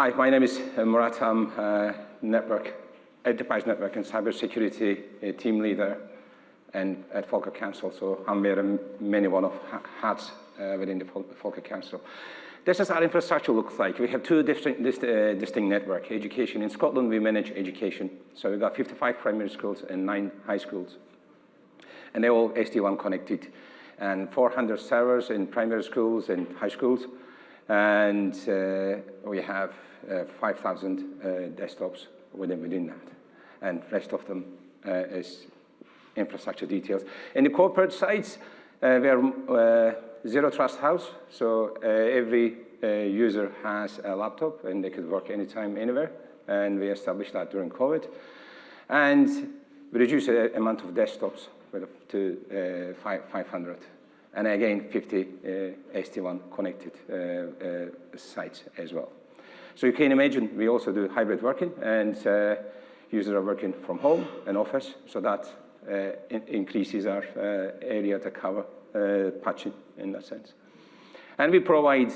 Hi, my name is Murat. I'm Enterprise Network and Cybersecurity Team Leader and at Falkirk Council. So I'm wearing many hats within the Falkirk Council. This is our infrastructure looks like. We have two distinct network. Education in Scotland, we manage education. So we've got 55 primary schools and 9 high schools. And they're all SD-WAN connected. And 400 servers in primary schools and high schools. And we have 5,000 desktops within that. And the rest of them is infrastructure details. In the corporate sites, we are Zero Trust House. So every user has a laptop and they could work anytime, anywhere. And we established that during COVID. And we reduced the amount of desktops to 500. And again, 50 SD-WAN connected sites as well. So you can imagine we also do hybrid working, and users are working from home and office, so that increases our area to cover patching in that sense. And we provide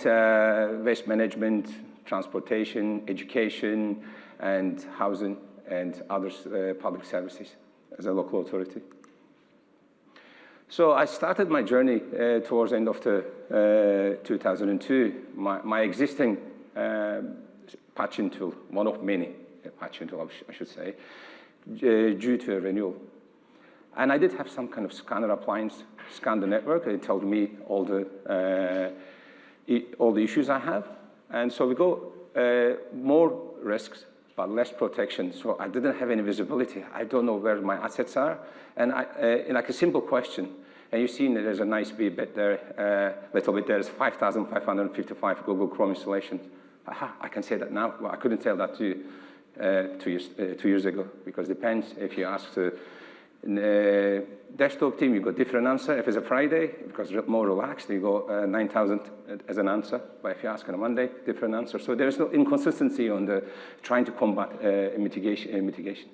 waste management, transportation, education, and housing, and other public services as a local authority. So I started my journey towards the end of 2002. My existing patching tool, one of many patching tools, I should say, due to a renewal. And I did have some kind of scanner appliance, scan the network. It told me all the issues I have. And so we go more risks, but less protection. So I didn't have any visibility. I don't know where my assets are. And like a simple question, and you've seen that there's a nice bit there, little bit there, is 5,555 Google Chrome installations. Aha, I can say that now. Well, I couldn't tell that to you 2 years ago, because it depends. If you ask the desktop team, you got different answer. If it's a Friday, because more relaxed, you go 9,000 as an answer. But if you ask on a Monday, different answer. So there is no inconsistency on the trying to combat mitigation.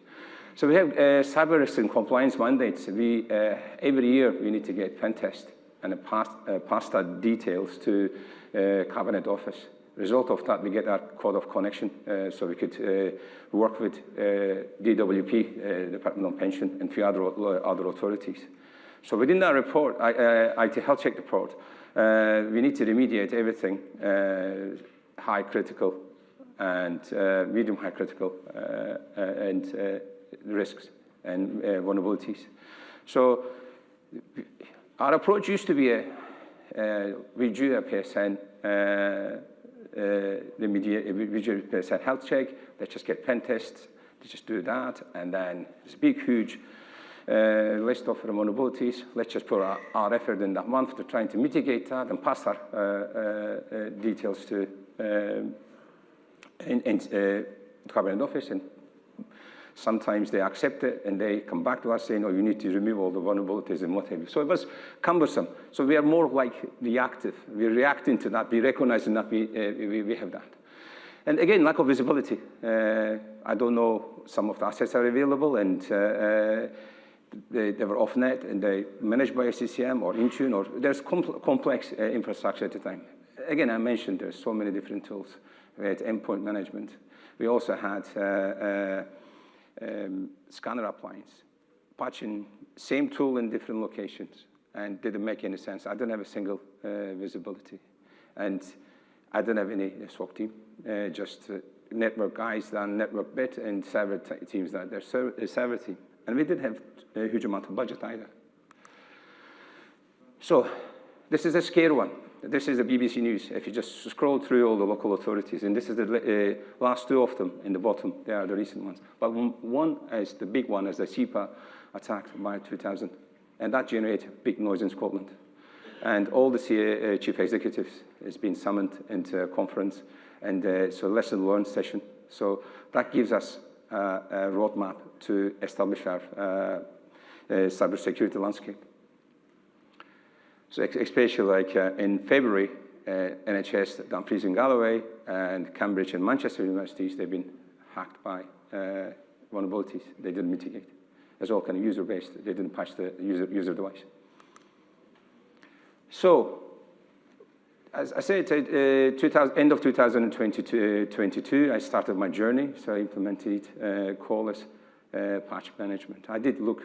So we have cyber risk and compliance mandates. Every year we need to get pen test and pass that details to Cabinet Office. Result of that, we get our code of connection, so we could work with DWP, Department of Pension, and a few other authorities. So within that report, IT health check report, we need to remediate everything, high critical and medium high critical and risks and vulnerabilities. So our approach used to be we do a PSN, we do a PSN health check. Let's just get pen tests. Let's just do that, and then this big, huge list of vulnerabilities. Let's just put our effort in that month to trying to mitigate that and pass our details to Cabinet Office. And sometimes they accept it, and they come back to us saying, oh, you need to remove all the vulnerabilities and what have you. So it was cumbersome. So we are more like reactive. We're reacting to that. We recognize that we have that. And again, lack of visibility. I don't know, some of the assets are available, and they were off-net, and they managed by a CCM or Intune, or there's complex infrastructure at the time. Again, I mentioned there's so many different tools. We had endpoint management. We also had scanner appliance, patching, same tool in different locations, and didn't make any sense. I don't have a single visibility, and I don't have any SOC team, just network guys done network bit, and server teams that their server team. And we didn't have a huge amount of budget either. So this is a scare one. This is the BBC News. If you just scroll through all the local authorities, and this is the last two of them in the bottom, they are the recent ones. But one is the big one, is the SEPA attack by 2000, and that generated big noise in Scotland. And all the chief executives has been summoned into a conference, and so lesson learned session. So that gives us a roadmap to establish our cybersecurity landscape. So especially like in February, NHS, Dumfries and Galloway, and Cambridge and Manchester universities, they've been hacked by vulnerabilities. They didn't mitigate. It's all kind of user-based. They didn't patch the user device. So as I said, end of 2022, I started my journey. So I implemented Qualys patch management. I did look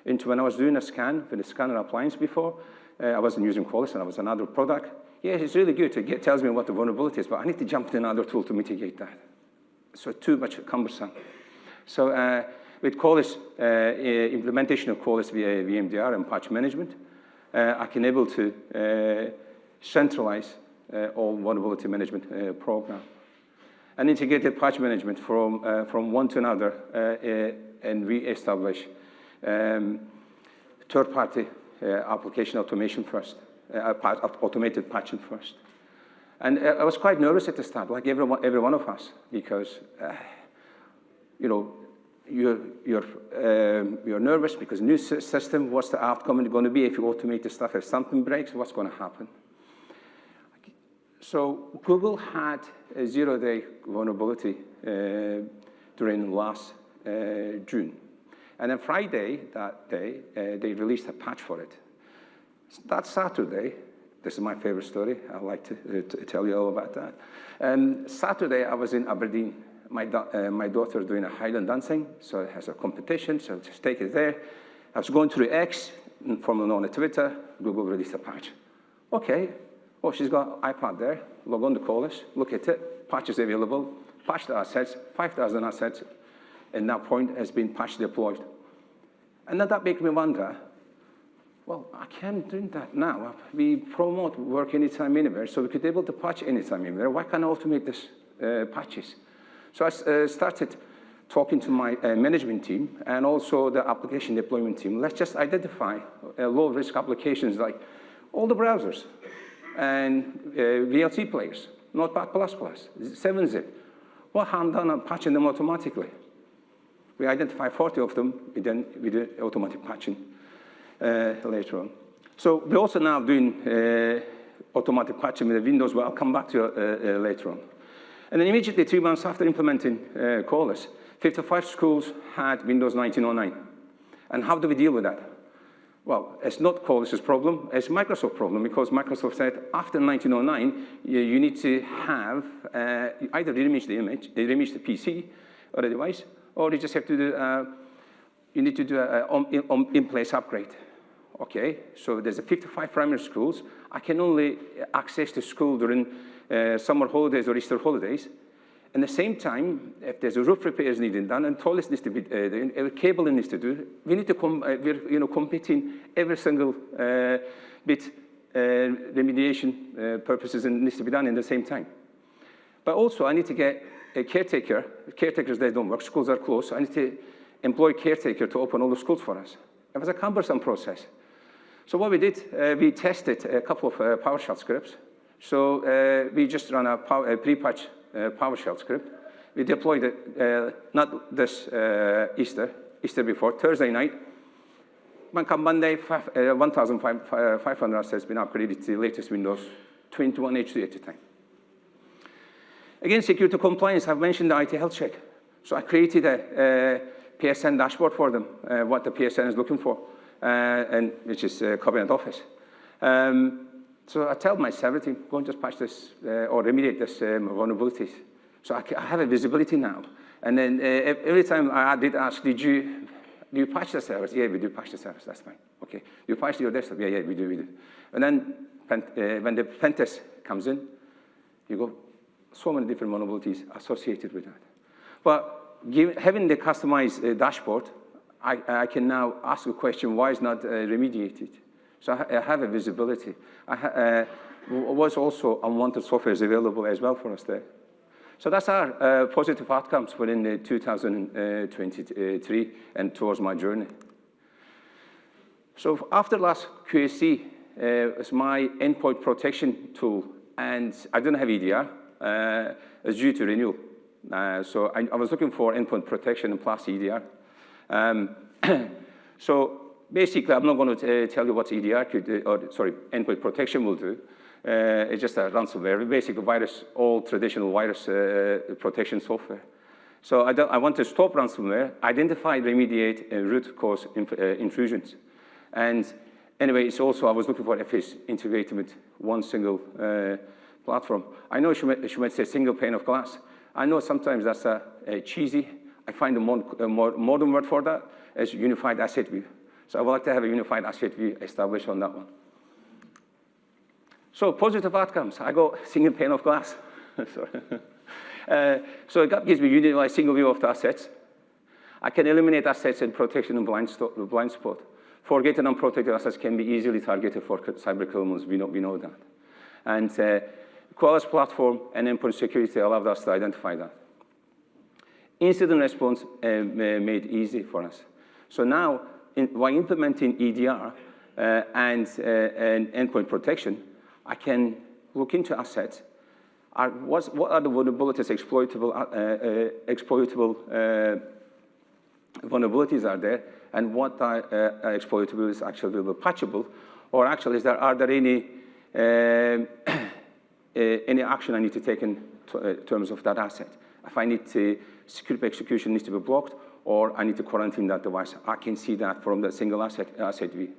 into, when I was doing a scan for the scanner appliance before, I wasn't using Qualys and I was another product. Yeah, it's really good. It tells me what the vulnerability is, but I need to jump to another tool to mitigate that. So too much cumbersome. So with Qualys, implementation of Qualys via VMDR and patch management, I can able to centralize all vulnerability management program and integrated patch management from one to another and re-establish third-party application automation first, automated patching first. And I was quite nervous at the start, like every one of us, because you know, you're nervous because new system, what's the outcome going to be if you automate the stuff? If something breaks, what's going to happen? So Google had a zero-day vulnerability during last June. And then Friday, that day, they released a patch for it. That Saturday, this is my favorite story. I'd like to tell you all about that. Saturday, I was in Aberdeen. My daughter's doing a Highland dancing, so it has a competition, so just take it there. I was going through X, formerly known as Twitter, Google released a patch. Okay, well, she's got an iPad there, log on to Qualys, look at it, patch is available, patch the assets, 5,000 assets, and that point has been patch deployed. And then that made me wonder, well, I can't do that now. We promote work anytime, anywhere, so we could be able to patch anytime, anywhere. Why can't I automate this patches? So I started talking to my management team and also the application deployment team. Let's just identify low-risk applications like all the browsers and VLC players, Notepad++, 7-zip. What harm done on patching them automatically? We identify 40 of them, we do automatic patching later on. So we're also now doing automatic patching with the Windows, but I'll come back to you later on. And then immediately 3 months after implementing Qualys, 55 schools had Windows 1909. And how do we deal with that? Well, it's not Qualys' problem, it's Microsoft's problem, because Microsoft said after 1909, you need to have either image the PC or the device, or you just have to do, you need to do an in-place upgrade. Okay, so there's 55 primary schools. I can only access the school during summer holidays or Easter holidays. At the same time, if there's a roof repairs needed done and toilets needs to be cabling needs to do, we need to we're competing every single bit remediation purposes and needs to be done in the same time. But also, I need to get a caretaker. Caretakers, they don't work. Schools are closed. So I need to employ a caretaker to open all the schools for us. It was a cumbersome process. So what we did, we tested a couple of PowerShell scripts. So we just ran a pre-patch PowerShell script. We deployed it, not this Easter before, Thursday night. Come Monday, 1,500 assets been upgraded to the latest Windows 21 H2 at the time. Again, security compliance, I've mentioned the IT health check. So I created a PSN dashboard for them, what the PSN is looking for, and which is Covenant Office. So I tell my server team, go and just patch this or remediate this vulnerabilities. So I have a visibility now. And then every time I did ask, do you patch the servers? Yeah, we do patch the servers, that's fine. Okay, you patch your desktop? Yeah, we do. And then when the pen test comes in, you go, so many different vulnerabilities associated with that. But having the customized dashboard, I can now ask a question, why is not remediated? So I have a visibility. Was also unwanted software is available as well for us there. So that's our positive outcomes within 2023 and towards my journey. So after last QSC, it's my endpoint protection tool, and I don't have EDR. It's due to renewal. So I was looking for endpoint protection and plus EDR. So basically, I'm not going to tell you what EDR could do, endpoint protection will do. It's just a ransomware, basically virus, all traditional virus protection software. So I want to stop ransomware, identify, remediate root cause intrusions. And Anyway, it's also, I was looking for if it's integrated with one single platform. I know she might say single pane of glass. I know sometimes that's cheesy. I find a more modern word for that is unified asset view. So I would like to have a unified asset view established on that one. So positive outcomes. I go single pane of glass. So it gives me a unified single view of the assets. I can eliminate assets in protection and blind spot. Forgotten and unprotected assets can be easily targeted for cyber criminals. We know that. And Qualys platform and endpoint security allowed us to identify that. Incident response made easy for us. So now, by implementing EDR and endpoint protection, I can look into assets. What are the vulnerabilities, exploitable vulnerabilities are there, and what exploitability actually will be patchable, or actually are there any action I need to take in terms of that asset? If I need to, security execution needs to be blocked, or I need to quarantine that device, I can see that from the single asset view.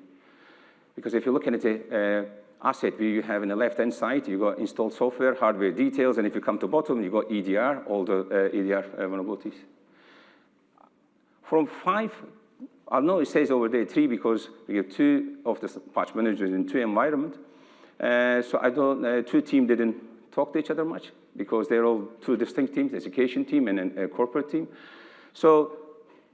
Because if you look at the asset view, you have in the left-hand side, you got installed software, hardware details, and if you come to bottom, you got EDR, all the EDR vulnerabilities. From 5, I know it says over there 3 because we have 2 of the patch managers in 2 environments. So I don't, 2 teams didn't talk to each other much because they're all 2 distinct teams, education team and a corporate team. So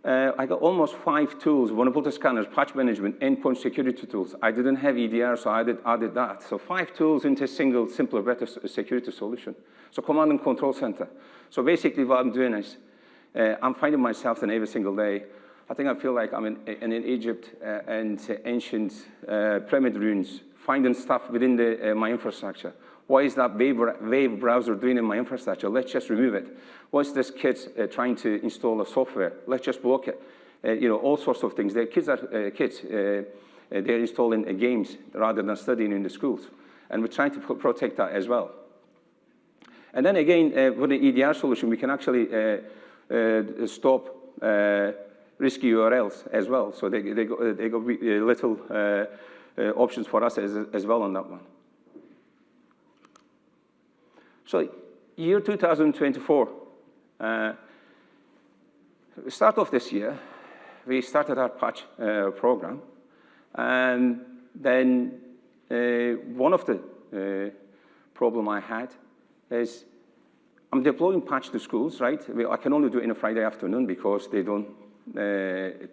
I got almost 5 tools, vulnerability scanners, patch management, endpoint security tools. I didn't have EDR, so I added that. So 5 tools into a single, simpler, better security solution. So command and control center. So basically what I'm doing is, I'm finding myself in every single day. I think I feel like I'm in Egypt and ancient pyramid ruins, finding stuff within my infrastructure. What is that wave browser doing in my infrastructure? Let's just remove it. What's this kid trying to install a software? Let's just block it. All sorts of things. The kids are they're installing games rather than studying in the schools. And we're trying to protect that as well. And then again, with the EDR solution, we can actually stop risky URLs as well. So they got little options for us as well on that one. So year 2024, start of this year, we started our patch program. And then one of the problem I had is I'm deploying patch to schools, right? I can only do it in a Friday afternoon because they don't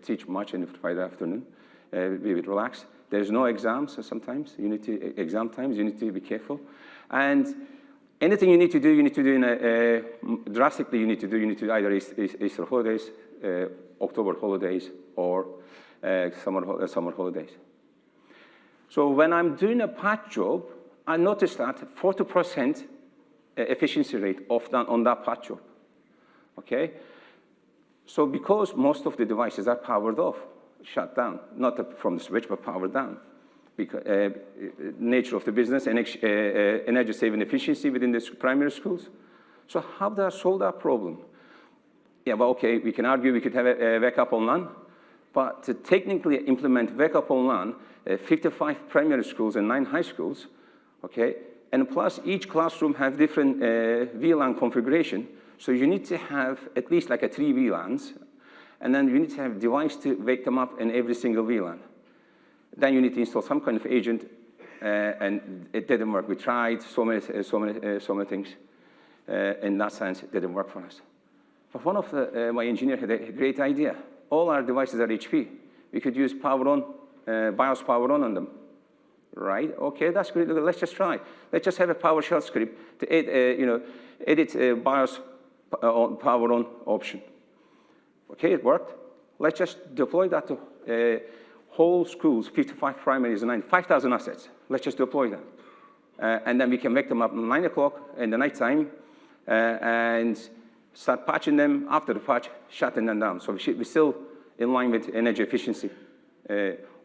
teach much in a Friday afternoon. We would relax. There's no exams sometimes. Exam times, you need to be careful. And anything you need to do in drastically, you need to do either Easter holidays, October holidays, or summer holidays. So when I'm doing a patch job, I noticed that 40% efficiency rate on that patch job, okay? So because most of the devices are powered off, shut down, not from the switch, but powered down, because nature of the business and energy saving efficiency within the primary schools. So how do I solve that problem? Yeah, well, okay, we can argue we could have a backup on LAN, but to technically implement backup on LAN, 55 primary schools and 9 high schools, okay, and plus each classroom have different VLAN configuration, so you need to have at least like 3 VLANs, and then you need to have device to wake them up in every single VLAN. Then you need to install some kind of agent, and it didn't work. We tried so many things. In that sense, it didn't work for us. But one of my engineers had a great idea. All our devices are HP. We could use power on, BIOS power on them. Right? Okay, that's great. Let's just try. Let's just have a PowerShell script to edit BIOS power on option. Okay, it worked. Let's just deploy that to whole schools, 55 primaries and 5,000 assets. Let's just deploy that. And then we can wake them up at 9 o'clock in the nighttime and start patching them after the patch, shutting them down. So we're still in line with energy efficiency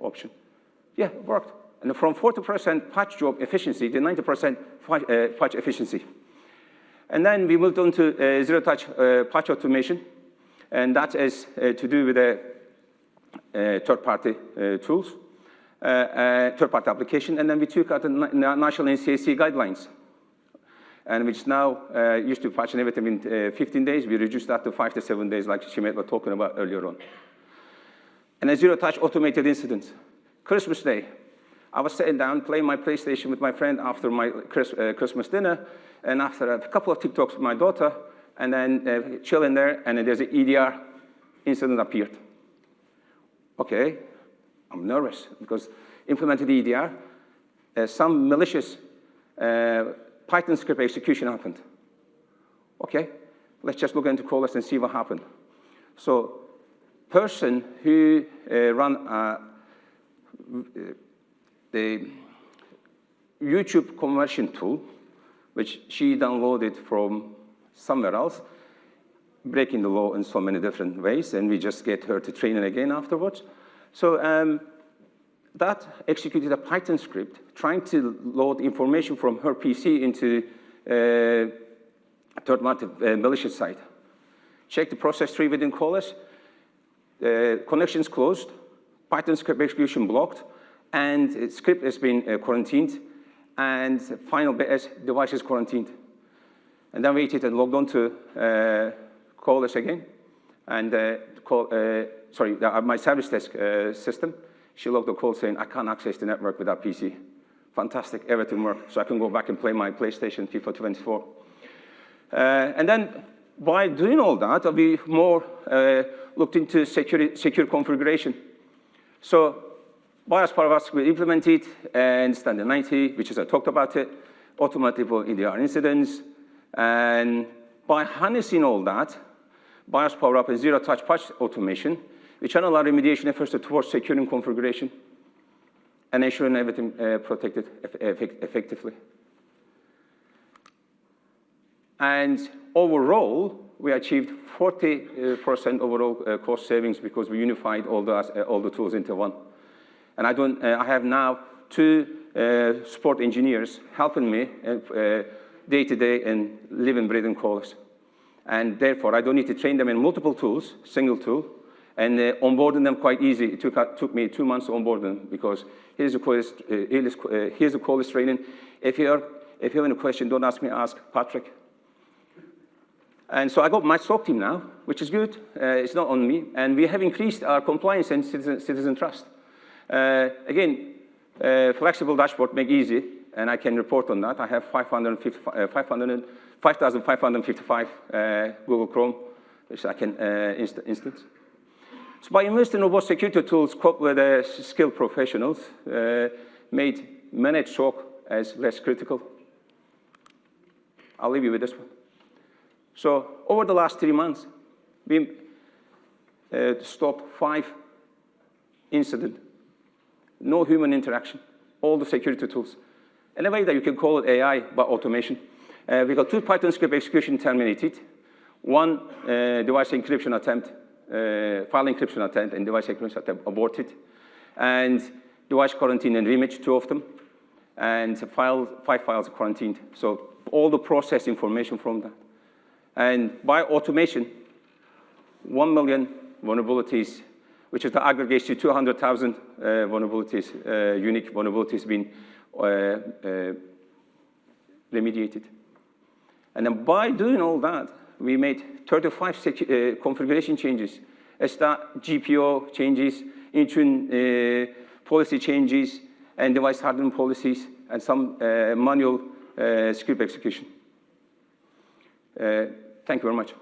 option. Yeah, it worked. And from 40% patch job efficiency to 90% patch efficiency. And then we moved on to zero-touch patch automation. And that is to do with third-party tools. third-party application, and then we took out the national NCAC guidelines, and which now used to patch everything in 15 days. We reduced that to 5 to 7 days, like Shimet was talking about earlier on. And a zero-touch automated incidents. Christmas Day, I was sitting down playing my PlayStation with my friend after my Christmas dinner, and after a couple of TikToks with my daughter, and then chilling there, and then there's an EDR incident appeared. Okay, I'm nervous because implemented EDR, some malicious Python script execution happened. Okay, let's just look into Qualys and see what happened. So, person who ran the YouTube conversion tool, which she downloaded from somewhere else, breaking the law in so many different ways, and we just get her to train it again afterwards. So that executed a Python script trying to load information from her PC into third-party malicious site. Check the process tree within Qualys, connections closed, Python script execution blocked, and its script has been quarantined, and final bit is device is quarantined. And then waited and logged on to Qualys again, and my service desk system. She logged the call saying, I can't access the network with that PC. Fantastic, everything worked, so I can go back and play my PlayStation FIFA 24. And then by doing all that, we more looked into secure configuration. So BIOS parameters we implemented, and standard 90, which is I talked about it, automatic for EDR incidents, and by harnessing all that, BIOS power up and zero-touch patch automation, we channel our remediation efforts towards securing configuration and ensuring everything protected effectively. And overall, we achieved 40% overall cost savings because we unified all the tools into one. And I have now 2 support engineers helping me day to day and live and breathe in Qualys. And therefore, I don't need to train them in multiple tools, single tool, and onboarding them quite easy. It took me 2 months to onboard them because here's the Qualys training. If you have any question, don't ask me, ask Patrick. And so I got my SOC team now, which is good. It's not on me. And we have increased our compliance and citizen trust. Again, flexible dashboard make easy, and I can report on that. I have 5,555 Google Chrome, which I can instance. So by investing in robust security tools coupled with skilled professionals, made managed SOC as less critical. I'll leave you with this one. So over the last 3 months, we stopped 5 incidents. No human interaction, all the security tools. In a way that you can call it AI, but automation. We got 2 Python script execution terminated, 1 device encryption attempt, file encryption attempt, and device encryption attempt aborted, and device quarantine and reimage, 2 of them, and 5 files quarantined. So all the process information from that. And by automation, 1 million vulnerabilities, which is the aggregate to 200,000 vulnerabilities, unique vulnerabilities being remediated. And then by doing all that, we made 35 configuration changes, GPO changes, Intune policy changes, and device hardening policies, and some manual script execution. Thank you very much.